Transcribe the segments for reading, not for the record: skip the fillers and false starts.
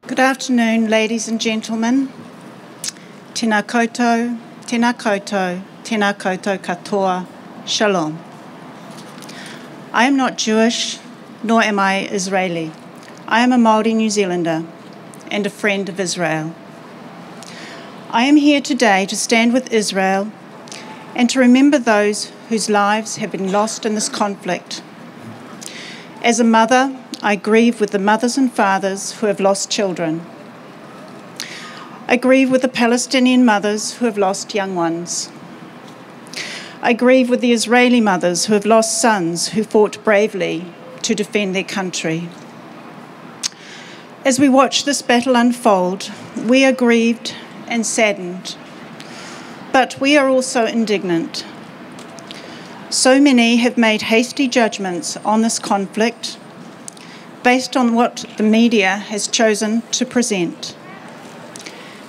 Good afternoon, ladies and gentlemen. Tēnā koutou, tēnā koutou, tēnā koutou katoa, shalom. I am not Jewish, nor am I Israeli. I am a Maori New Zealander and a friend of Israel. I am here today to stand with Israel and to remember those whose lives have been lost in this conflict. As a mother, I grieve with the mothers and fathers who have lost children. I grieve with the Palestinian mothers who have lost young ones. I grieve with the Israeli mothers who have lost sons who fought bravely to defend their country. As we watch this battle unfold, we are grieved and saddened, but we are also indignant. So many have made hasty judgments on this conflict based on what the media has chosen to present.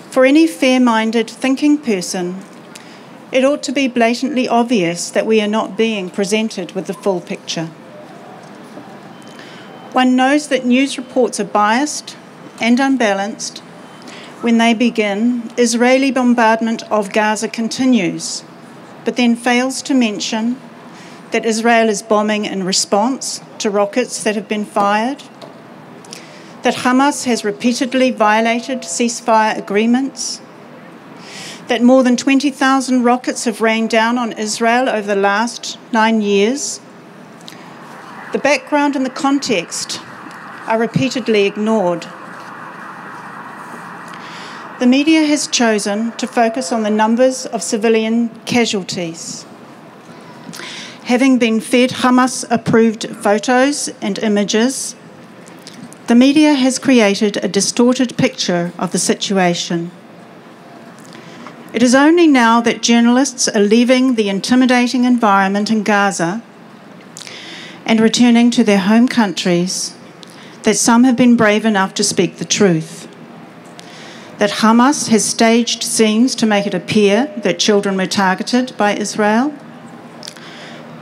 For any fair-minded thinking person, it ought to be blatantly obvious that we are not being presented with the full picture. One knows that news reports are biased and unbalanced. When they begin, Israeli bombardment of Gaza continues, but then fails to mention that Israel is bombing in response to rockets that have been fired, that Hamas has repeatedly violated ceasefire agreements, that more than 20,000 rockets have rained down on Israel over the last 9 years. The background and the context are repeatedly ignored. The media has chosen to focus on the numbers of civilian casualties. Having been fed Hamas-approved photos and images, the media has created a distorted picture of the situation. It is only now that journalists are leaving the intimidating environment in Gaza and returning to their home countries that some have been brave enough to speak the truth. That Hamas has staged scenes to make it appear that children were targeted by Israel,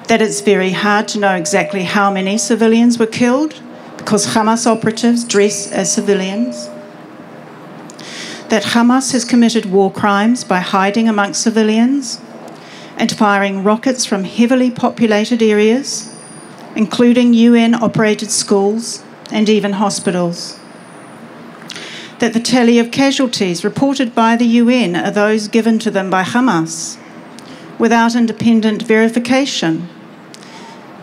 that it's very hard to know exactly how many civilians were killed because Hamas operatives dress as civilians, that Hamas has committed war crimes by hiding amongst civilians and firing rockets from heavily populated areas, including UN-operated schools and even hospitals, that the tally of casualties reported by the UN are those given to them by Hamas without independent verification.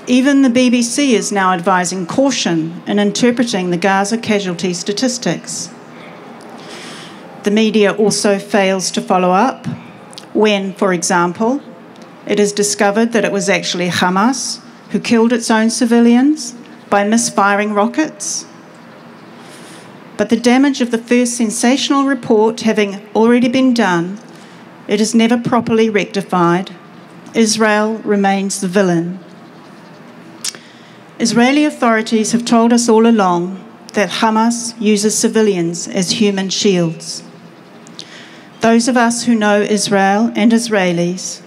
Even the BBC is now advising caution in interpreting the Gaza casualty statistics. The media also fails to follow up when, for example, it is discovered that it was actually Hamas who killed its own civilians by misfiring rockets. But the damage of the first sensational report having already been done, it is never properly rectified. Israel remains the villain. Israeli authorities have told us all along that Hamas uses civilians as human shields. Those of us who know Israel and Israelis,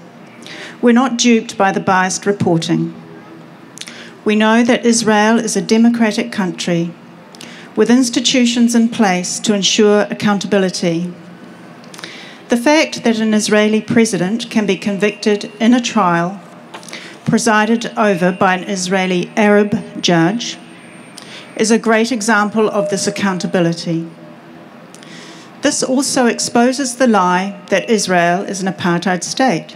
we're not duped by the biased reporting. We know that Israel is a democratic country with institutions in place to ensure accountability. The fact that an Israeli president can be convicted in a trial presided over by an Israeli Arab judge is a great example of this accountability. This also exposes the lie that Israel is an apartheid state.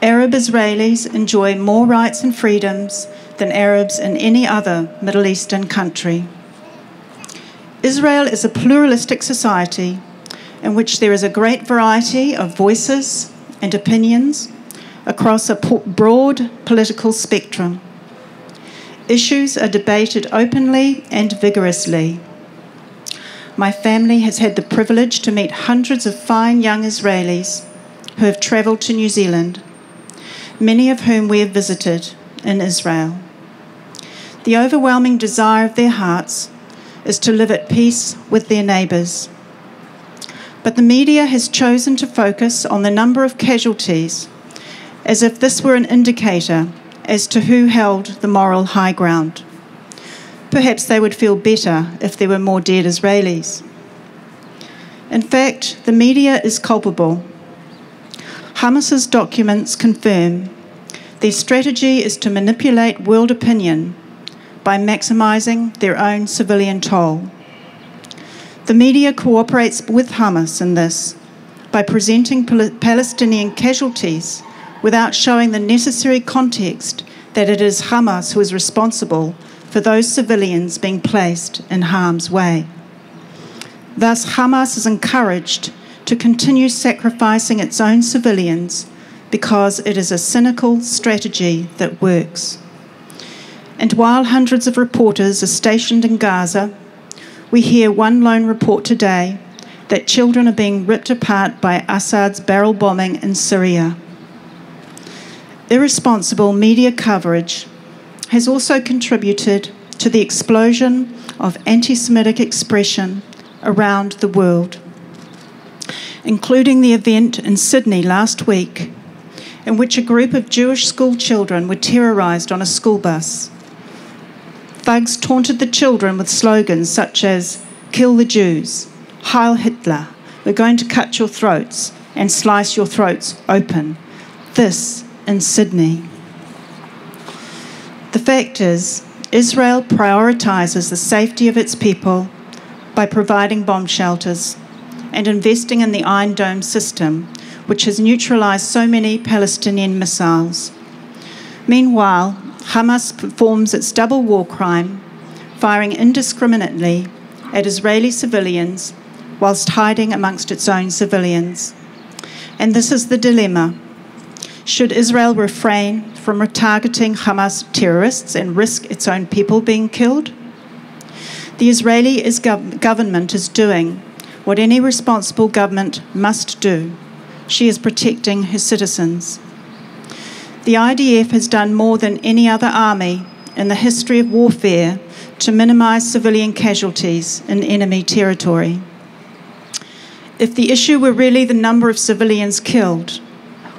Arab Israelis enjoy more rights and freedoms than Arabs in any other Middle Eastern country. Israel is a pluralistic society in which there is a great variety of voices and opinions across a broad political spectrum. Issues are debated openly and vigorously. My family has had the privilege to meet hundreds of fine young Israelis who have travelled to New Zealand, many of whom we have visited in Israel. The overwhelming desire of their hearts is to live at peace with their neighbours. But the media has chosen to focus on the number of casualties as if this were an indicator as to who held the moral high ground. Perhaps they would feel better if there were more dead Israelis. In fact, the media is culpable. Hamas's documents confirm their strategy is to manipulate world opinion by maximising their own civilian toll. The media cooperates with Hamas in this by presenting Palestinian casualties without showing the necessary context that it is Hamas who is responsible for those civilians being placed in harm's way. Thus, Hamas is encouraged to continue sacrificing its own civilians because it is a cynical strategy that works. And while hundreds of reporters are stationed in Gaza, we hear one lone report today that children are being ripped apart by Assad's barrel bombing in Syria. Irresponsible media coverage has also contributed to the explosion of anti-Semitic expression around the world, including the event in Sydney last week, in which a group of Jewish school children were terrorised on a school bus. Thugs taunted the children with slogans such as "Kill the Jews," "Heil Hitler," "We're going to cut your throats and slice your throats open." This in Sydney. The fact is, Israel prioritises the safety of its people by providing bomb shelters and investing in the Iron Dome system, which has neutralised so many Palestinian missiles. Meanwhile, Hamas performs its double war crime, firing indiscriminately at Israeli civilians whilst hiding amongst its own civilians. And this is the dilemma. Should Israel refrain from retargeting Hamas terrorists and risk its own people being killed? The Israeli government is doing what any responsible government must do. She is protecting her citizens. The IDF has done more than any other army in the history of warfare to minimise civilian casualties in enemy territory. If the issue were really the number of civilians killed,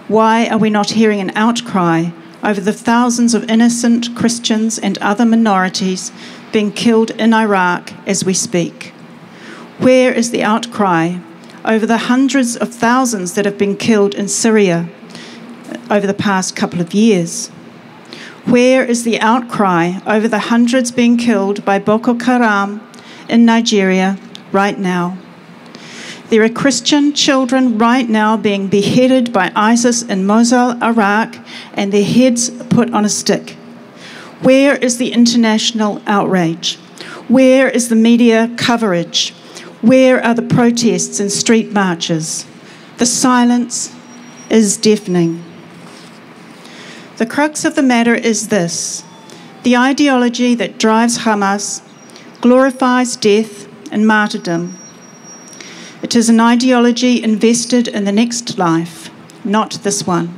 why are we not hearing an outcry over the thousands of innocent Christians and other minorities being killed in Iraq as we speak? Where is the outcry over the hundreds of thousands that have been killed in Syria over the past couple of years? Where is the outcry over the hundreds being killed by Boko Haram in Nigeria right now? There are Christian children right now being beheaded by ISIS in Mosul, Iraq, and their heads put on a stick. Where is the international outrage? Where is the media coverage? Where are the protests and street marches? The silence is deafening. The crux of the matter is this: the ideology that drives Hamas glorifies death and martyrdom. It is an ideology invested in the next life, not this one.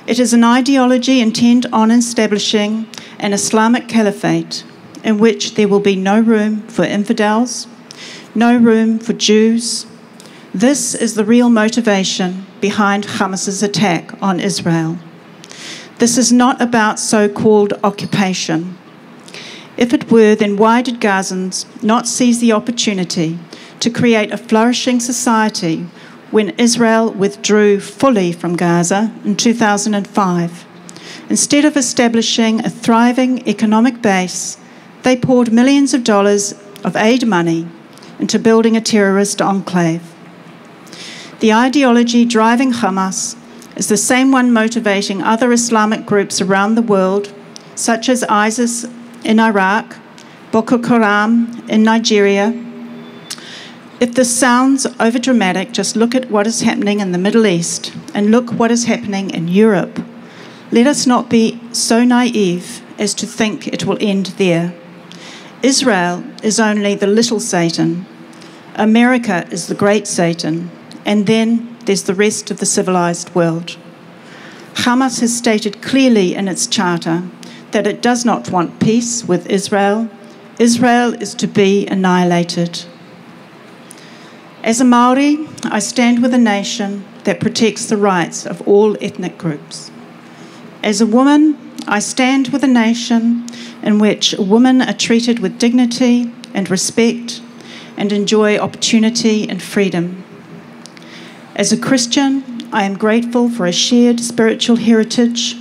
It is an ideology intent on establishing an Islamic caliphate in which there will be no room for infidels, no room for Jews. This is the real motivation behind Hamas's attack on Israel. This is not about so-called occupation. If it were, then why did Gazans not seize the opportunity to create a flourishing society when Israel withdrew fully from Gaza in 2005? Instead of establishing a thriving economic base, they poured millions of dollars of aid money into building a terrorist enclave. The ideology driving Hamas is the same one motivating other Islamic groups around the world, such as ISIS in Iraq, Boko Haram in Nigeria. If this sounds overdramatic, just look at what is happening in the Middle East and look what is happening in Europe. Let us not be so naive as to think it will end there. Israel is only the little Satan. America is the great Satan. And then there's the rest of the civilized world. Hamas has stated clearly in its charter that it does not want peace with Israel. Israel is to be annihilated. As a Maori, I stand with a nation that protects the rights of all ethnic groups. As a woman, I stand with a nation in which women are treated with dignity and respect and enjoy opportunity and freedom. As a Christian, I am grateful for a shared spiritual heritage,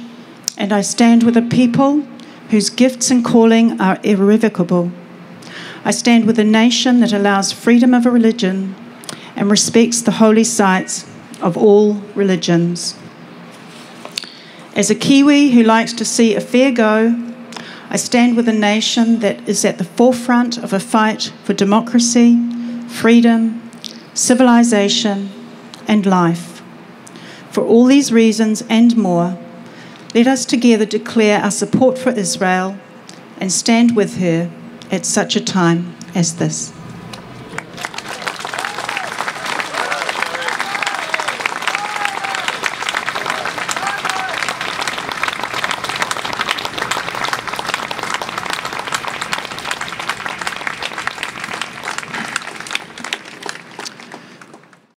and I stand with a people whose gifts and calling are irrevocable. I stand with a nation that allows freedom of a religion and respects the holy sites of all religions. As a Kiwi who likes to see a fair go, I stand with a nation that is at the forefront of a fight for democracy, freedom, civilization, and life. For all these reasons and more, let us together declare our support for Israel and stand with her at such a time as this.